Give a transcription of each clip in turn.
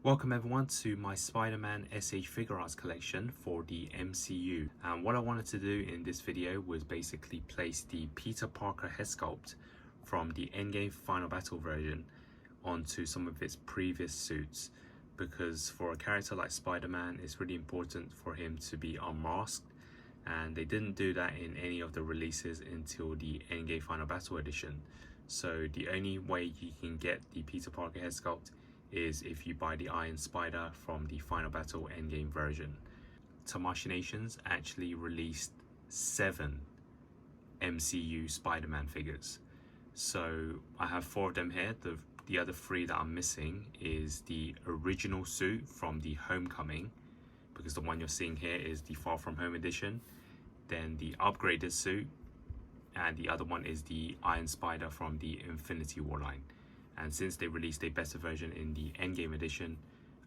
Welcome everyone to my Spider-Man SH Figuarts collection for the MCU. And what I wanted to do in this video was basically place the Peter Parker head sculpt from the Endgame Final Battle version onto some of its previous suits, because for a character like Spider-Man it's really important for him to be unmasked, and they didn't do that in any of the releases until the Endgame Final Battle edition. So the only way you can get the Peter Parker head sculpt is if you buy the Iron Spider from the Final Battle Endgame version. Tamashinations actually released 7 MCU Spider-Man figures. So I have 4 of them here. The other 3 that I'm missing is the original suit from the Homecoming, because the one you're seeing here is the Far From Home edition. Then the upgraded suit, and the other one is the Iron Spider from the Infinity War line. And since they released a better version in the Endgame edition,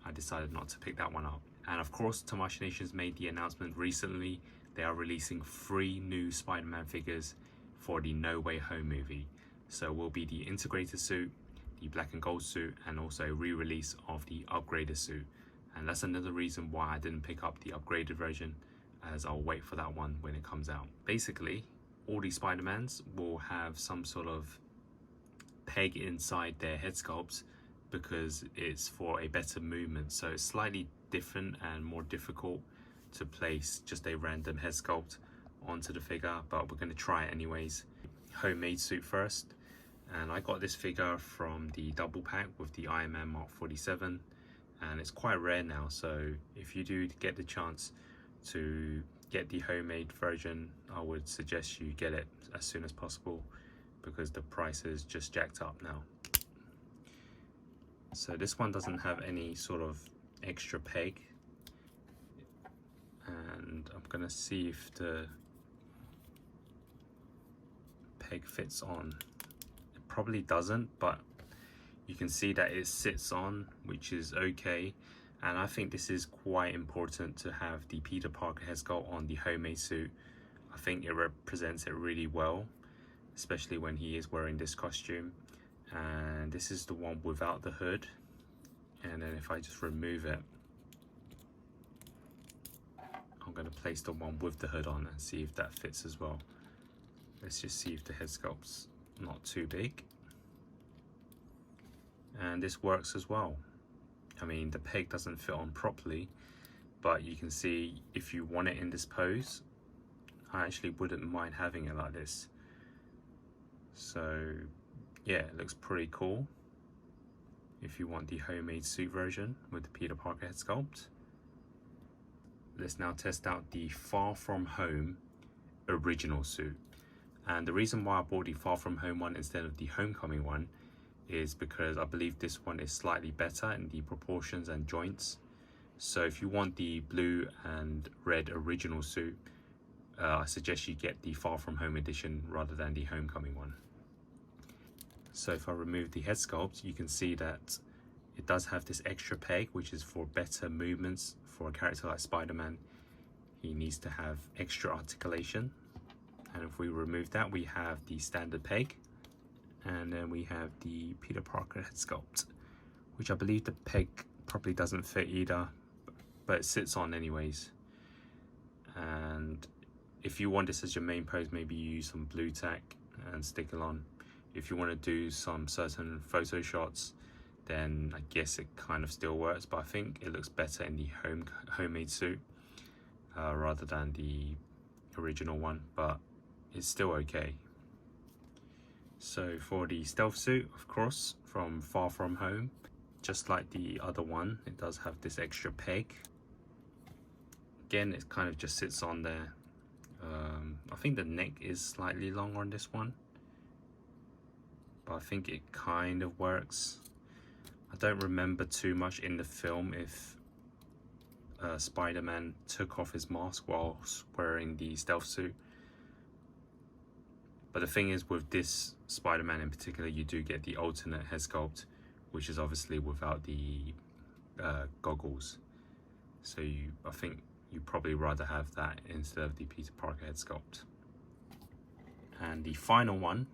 I decided not to pick that one up. And of course, Tamashinations made the announcement recently. They are releasing 3 new Spider-Man figures for the No Way Home movie. So will be the integrated suit, the black and gold suit, and also a re-release of the upgraded suit. And that's another reason why I didn't pick up the upgraded version, as I'll wait for that one when it comes out. Basically, all these Spider-Mans will have some sort of peg inside their head sculpts because it's for a better movement. So it's slightly different and more difficult to place just a random head sculpt onto the figure, but we're going to try it anyways. Homemade suit first, and I got this figure from the double pack with the Iron Man Mark 47, and it's quite rare now, so if you do get the chance to get the homemade version, I would suggest you get it as soon as possible, because the price is just jacked up now. So this one doesn't have any sort of extra peg, and I'm gonna see if the peg fits on. It probably doesn't, but you can see that it sits on, which is okay. And I think this is quite important to have the Peter Parker head sculpt on the homemade suit. I think it represents it really well, especially when he is wearing this costume. And this is the one without the hood, and then if I just remove it, I'm going to place the one with the hood on and see if that fits as well. Let's just see if the head sculpt's not too big, and this works as well. I mean, the peg doesn't fit on properly, but you can see if you want it in this pose, I actually wouldn't mind having it like this. So yeah, it looks pretty cool if you want the homemade suit version with the Peter Parker head sculpt. Let's now test out the Far From Home original suit. And the reason why I bought the Far From Home one instead of the Homecoming one is because I believe this one is slightly better in the proportions and joints. So if you want the blue and red original suit, I suggest you get the Far From Home edition rather than the Homecoming one. So if I remove the head sculpt, you can see that it does have this extra peg, which is for better movements. For a character like Spider-Man, he needs to have extra articulation. And if we remove that, we have the standard peg, and then we have the Peter Parker head sculpt, which I believe the peg probably doesn't fit either, but it sits on anyways. And if you want this as your main pose, maybe you use some blue tack and stick it on. If you want to do some certain photo shots, then I guess it kind of still works, but I think it looks better in the homemade suit rather than the original one, but it's still okay. So for the stealth suit, of course, from Far From Home, just like the other one, it does have this extra peg. Again, it kind of just sits on there. I think the neck is slightly long on this one, but I think it kind of works. I don't remember too much in the film if Spider-Man took off his mask whilst wearing the stealth suit. But the thing is, with this Spider-Man in particular, you do get the alternate head sculpt, which is obviously without the goggles. So I think you'd probably rather have that instead of the Peter Parker head sculpt. And the final one,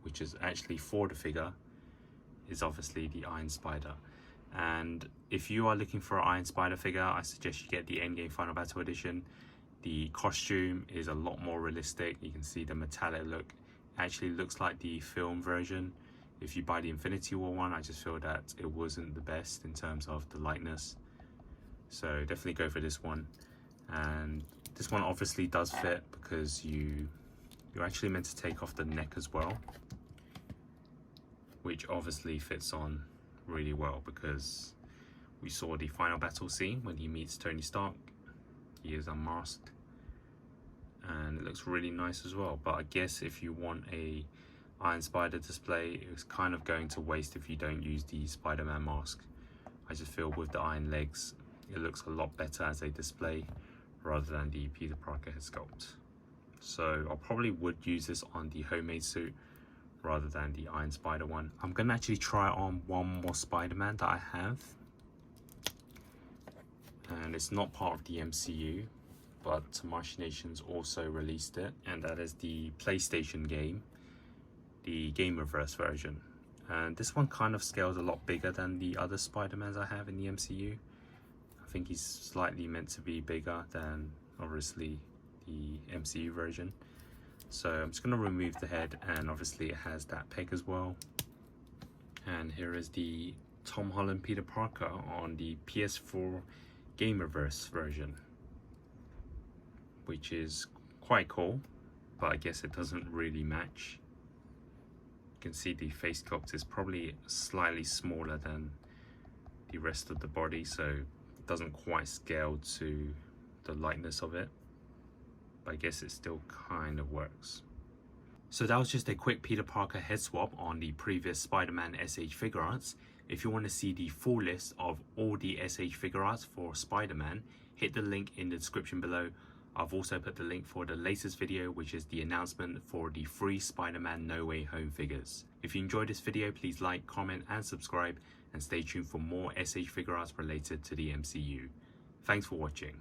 which is actually for the figure, is obviously the Iron Spider. And if you are looking for an Iron Spider figure, I suggest you get the Endgame Final Battle Edition. The costume is a lot more realistic. You can see the metallic look. It actually looks like the film version. If you buy the Infinity War one, I just feel that it wasn't the best in terms of the likeness. So definitely go for this one. And this one obviously does fit because you're actually meant to take off the neck as well, which obviously fits on really well because we saw the final battle scene when he meets Tony Stark. He is unmasked and it looks really nice as well. But I guess if you want a Iron Spider display, it's kind of going to waste if you don't use the Spider-Man mask. I just feel with the iron legs, it looks a lot better as a display rather than the Peter Parker head sculpt. So I probably would use this on the homemade suit rather than the Iron Spider one. I'm gonna actually try on one more Spider-Man that I have, and it's not part of the MCU, but Machinations also released it, and that is the PlayStation game, the Game Reverse version. And this one kind of scales a lot bigger than the other Spider-Mans I have in the MCU. I think he's slightly meant to be bigger than obviously the MCU version. So I'm just going to remove the head, and obviously it has that peg as well. And here is the Tom Holland Peter Parker on the PS4 Game Reverse version, which is quite cool, but I guess it doesn't really match. You can see the face sculpt is probably slightly smaller than the rest of the body, so it doesn't quite scale to the likeness of it. But I guess it still kind of works. So that was just a quick Peter Parker head swap on the previous Spider-Man SH Figuarts. If you want to see the full list of all the SH Figuarts for Spider-Man, hit the link in the description below. I've also put the link for the latest video, which is the announcement for the free Spider-Man No Way Home figures. If you enjoyed this video, please like, comment and subscribe, and stay tuned for more SH Figuarts related to the MCU. Thanks for watching.